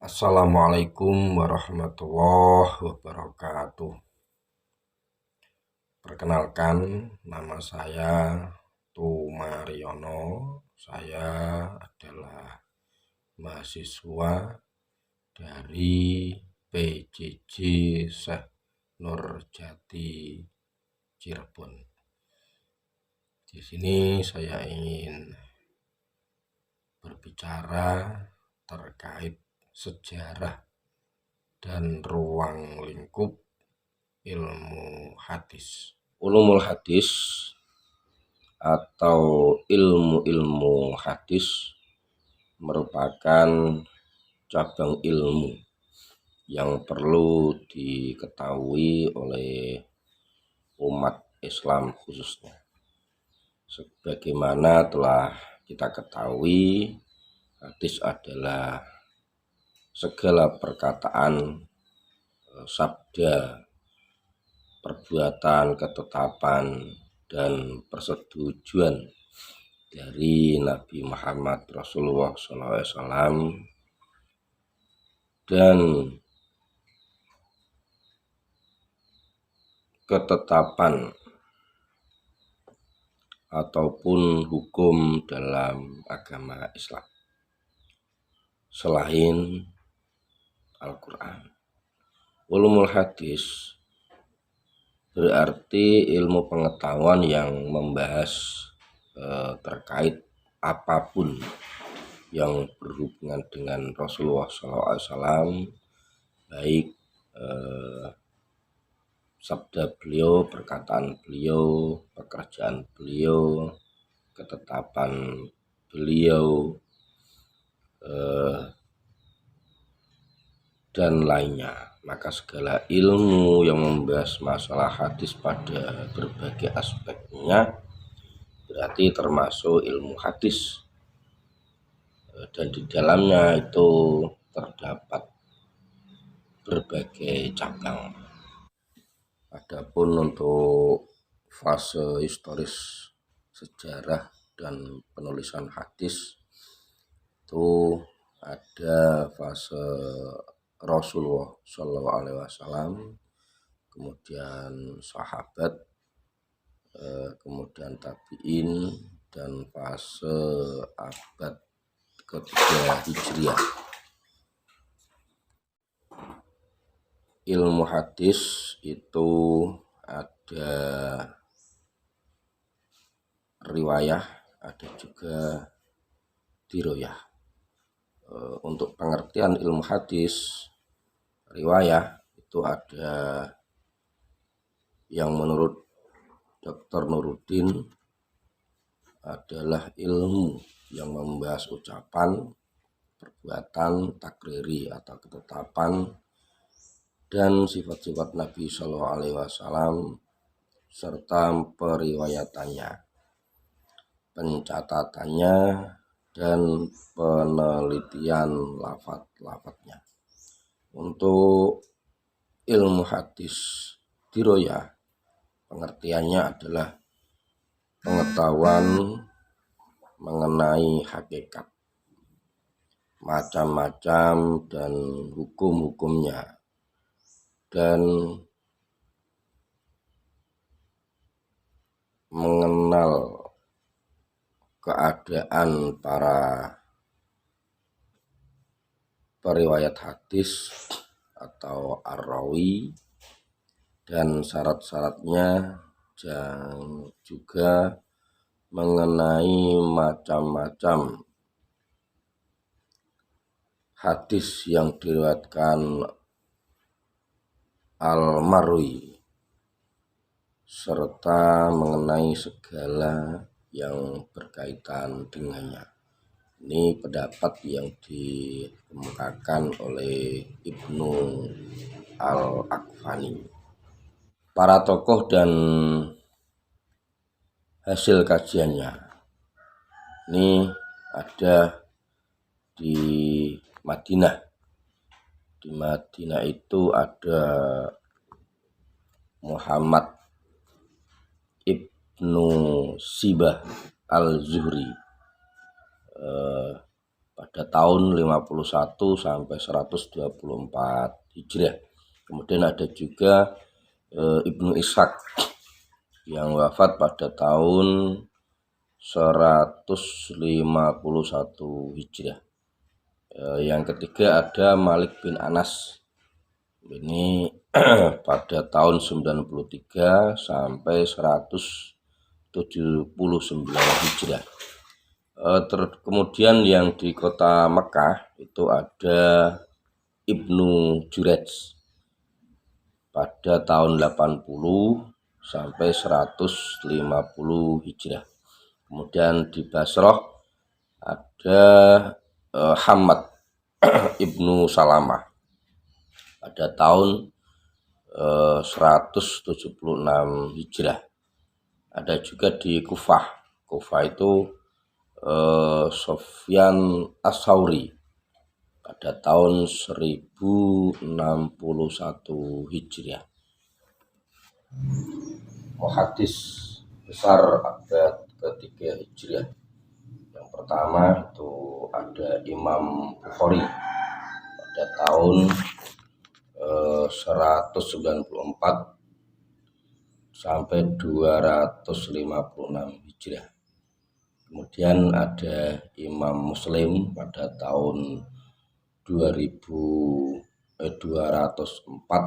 Assalamualaikum warahmatullahi wabarakatuh. Perkenalkan, nama saya Tumariono. Saya adalah mahasiswa dari PJJ Syekh Nurjati Cirebon. Di sini saya ingin berbicara terkait sejarah dan ruang lingkup ilmu hadis. Ulumul hadis atau ilmu-ilmu hadis merupakan cabang ilmu yang perlu diketahui oleh umat Islam khususnya. Sebagaimana telah kita ketahui, hadis adalah segala perkataan, sabda, perbuatan, ketetapan, dan persetujuan dari Nabi Muhammad Rasulullah SAW dan ketetapan ataupun hukum dalam agama Islam selain Al-Quran. Ulumul hadis berarti ilmu pengetahuan yang membahas terkait apapun yang berhubungan dengan Rasulullah SAW, baik sabda beliau, perkataan beliau, pekerjaan beliau, ketetapan beliau, dan lainnya. Maka segala ilmu yang membahas masalah hadis pada berbagai aspeknya berarti termasuk ilmu hadis, dan di dalamnya itu terdapat berbagai cabang. Adapun untuk fase historis sejarah dan penulisan hadis itu ada fase Rasulullah SAW, kemudian sahabat, kemudian tabi'in, dan fase abad ketiga Hijriah. Ilmu hadis itu ada riwayah, ada juga diroyah. Untuk pengertian ilmu hadis, riwayah itu ada yang menurut Dr. Nuruddin adalah ilmu yang membahas ucapan, perbuatan, takriri atau ketetapan, dan sifat-sifat Nabi SAW serta periwayatannya, pencatatannya, dan penelitian lafaz-lafaznya. Untuk ilmu hadis diroyah, pengertiannya adalah pengetahuan mengenai hakikat, macam-macam dan hukum-hukumnya, dan mengenal keadaan para periwayat hadis atau ar-rawi dan syarat-syaratnya, dan juga mengenai macam-macam hadis yang diriwayatkan al-marwi, serta mengenai segala yang berkaitan dengannya. Ini pendapat yang dikemukakan oleh Ibnu Al-Akfani. Para tokoh dan hasil kajiannya ini ada di Madinah. Di Madinah itu ada Muhammad Ibnu Sibah Al-Zuhri. pada tahun 51 sampai 124 Hijriah. Kemudian ada juga Ibnu Ishaq yang wafat pada tahun 151 Hijriah. Yang ketiga ada Malik bin Anas. Ini pada tahun 93 sampai 179 Hijriah. Kemudian yang di kota Mekah itu ada Ibnu Jurayj pada tahun 80 sampai 150 Hijriah. Kemudian di Basrah ada Hamad Ibnu Salamah pada tahun 176 Hijriah. Ada juga di Kufah. Kufah itu Sofyan As-Sauri pada tahun 1061 Hijriah. Muhaddis besar abad ketiga Hijriah. Yang pertama itu ada Imam Bukhari pada tahun 194 sampai 256 Hijriah. Kemudian ada Imam Muslim pada tahun 204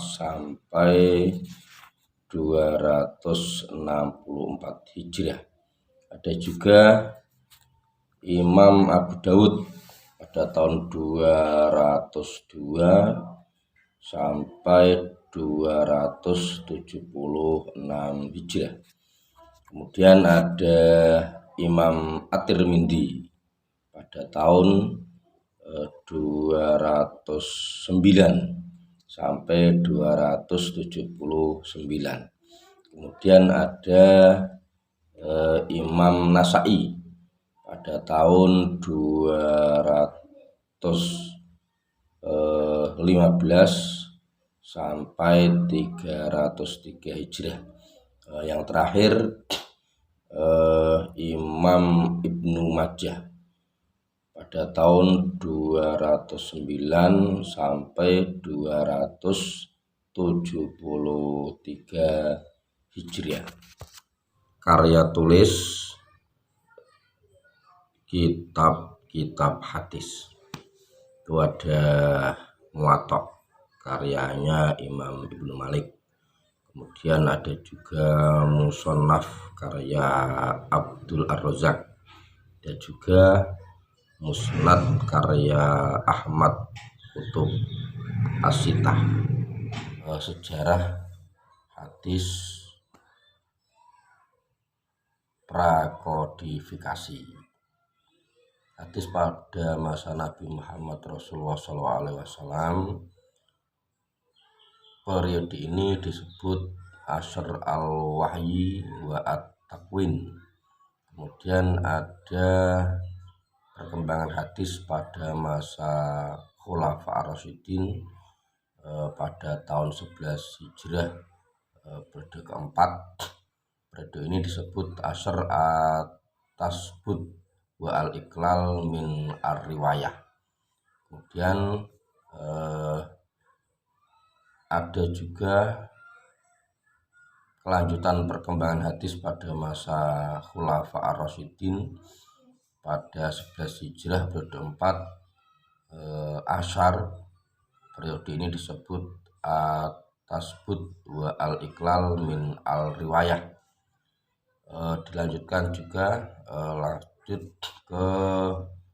sampai 264 Hijriah. Ada juga Imam Abu Daud pada tahun 202 sampai 276 Hijriah. Kemudian ada Imam At-Tirmidzi pada tahun 209 sampai 279. Kemudian ada Imam Nasai pada tahun 215 sampai 303 Hijriah. Yang terakhir Imam Ibnu Majah pada tahun 209 sampai 273 Hijriah. Karya tulis kitab hadis itu ada Muwatta karyanya Imam Ibnu Malik. Kemudian ada juga Musannaf karya Abdul Ar-Razzaq. Ada juga Musnad karya Ahmad Kutub As-Sittah. Sejarah hadis prakodifikasi. Hadis pada masa Nabi Muhammad Rasulullah SAW, periode ini disebut Ashr al-Wahyi wa at-Takwin. Kemudian ada perkembangan hadis pada masa Khulafa Ar-Rasyidin pada tahun 11 Hijriah, periode keempat. Periode ini disebut Ashr at-Tasbut wa al-Iqlal min ar-Riwayah. Kemudian ada juga kelanjutan perkembangan hadis pada masa Khulafa Ar-Rasyidin pada 11 Hijrah periode 4 Asyar. Periode ini disebut Tasbut wa al-Iqlal min al-Riwayah. Dilanjutkan juga lanjut ke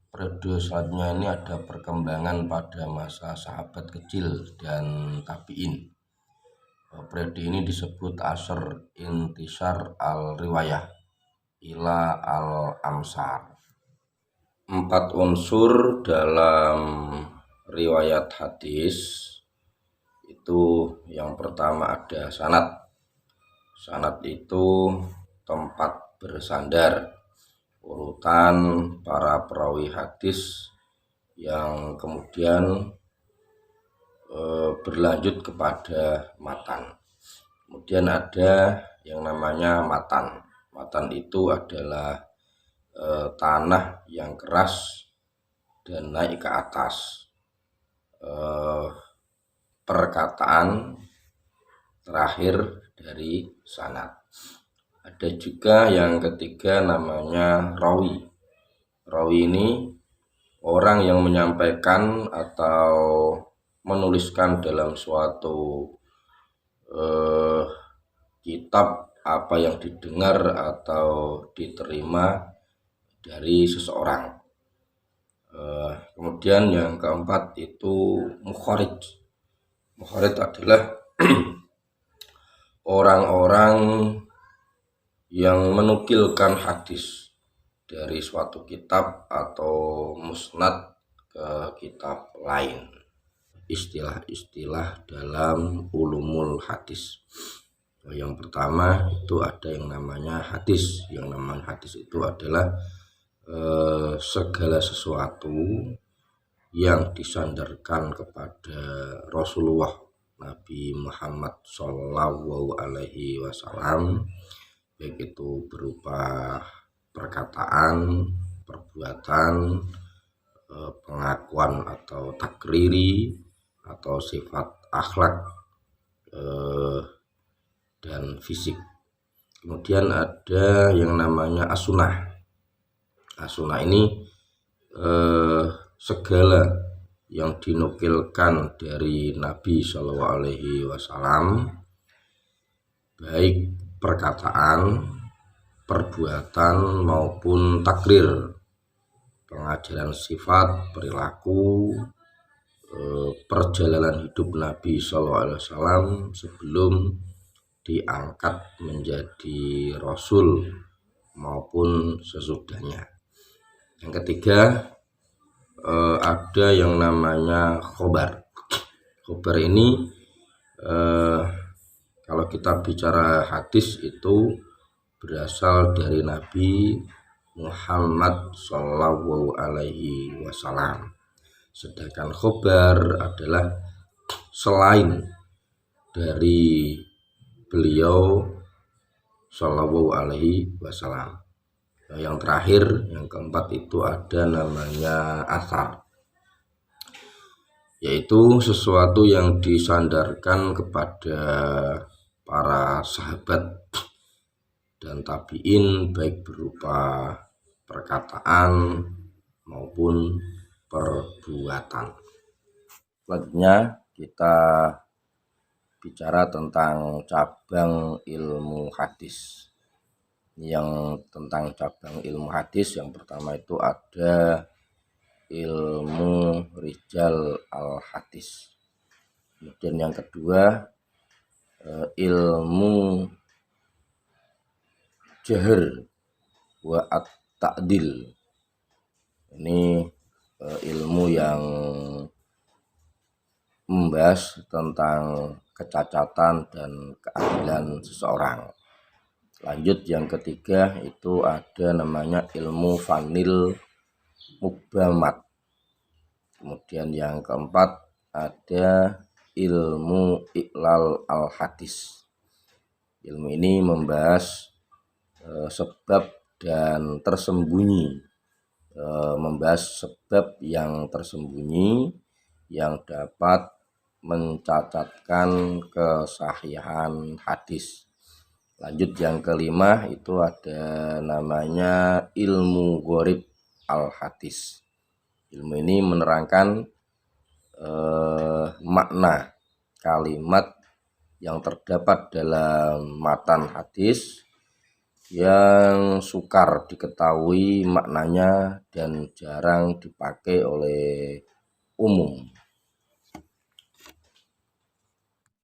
periode selanjutnya. Ini ada perkembangan pada masa sahabat kecil dan tabi'in. Periode ini disebut Asr Intisar al-Riwayah ila al-Amsar. 4 unsur dalam riwayat hadis itu yang pertama ada sanad. Sanad itu tempat bersandar, urutan para perawi hadis yang kemudian berlanjut kepada matan. Kemudian ada yang namanya matan. Matan itu adalah tanah yang keras dan naik ke atas. Perkataan terakhir dari sanad. Ada juga yang ketiga namanya rawi. Rawi ini orang yang menyampaikan atau menuliskan dalam suatu kitab apa yang didengar atau diterima dari seseorang. Kemudian yang keempat itu mukharij. Mukharij adalah orang-orang yang menukilkan hadis dari suatu kitab atau musnad ke kitab lain. Istilah-istilah dalam ulumul hadis. Yang pertama itu ada yang namanya hadis. Yang namanya hadis itu adalah segala sesuatu yang disandarkan kepada Rasulullah Nabi Muhammad Shallallahu Alaihi Wasallam, baik itu berupa perkataan, perbuatan, pengakuan atau takriri, atau sifat akhlak dan fisik. Kemudian ada yang namanya as-sunnah. As-sunnah ini segala yang dinukilkan dari Nabi Shallallahu Alaihi Wasallam, baik perkataan, perbuatan maupun takrir, pengajaran sifat, perilaku, perjalanan hidup Nabi Shallallahu Alaihi Wasallam sebelum diangkat menjadi Rasul maupun sesudahnya. Yang ketiga ada yang namanya khobar. Khobar ini kalau kita bicara hadis itu berasal dari Nabi Muhammad Shallallahu Alaihi Wasallam. Sedangkan khobar adalah selain dari beliau Shallallahu Alaihi Wasallam. Yang terakhir, yang keempat itu ada namanya athar, yaitu sesuatu yang disandarkan kepada para sahabat dan tabi'in, baik berupa perkataan maupun perbuatan. Selanjutnya kita bicara tentang cabang ilmu hadis. Yang tentang cabang ilmu hadis, yang pertama itu ada ilmu rijal al-hadis. Kemudian yang kedua ilmu jahr wa at-ta'dil. Ini ilmu yang membahas tentang kecacatan dan keadilan seseorang. Lanjut yang ketiga itu ada namanya ilmu fanil mubamat. Kemudian yang keempat ada ilmu iklal al-hadis. Ilmu ini membahas sebab dan tersembunyi, membahas sebab yang tersembunyi yang dapat mencacatkan kesahihan hadis. Lanjut yang kelima itu ada namanya ilmu gharib al-hadis. Ilmu ini menerangkan makna kalimat yang terdapat dalam matan hadis yang sukar diketahui maknanya dan jarang dipakai oleh umum.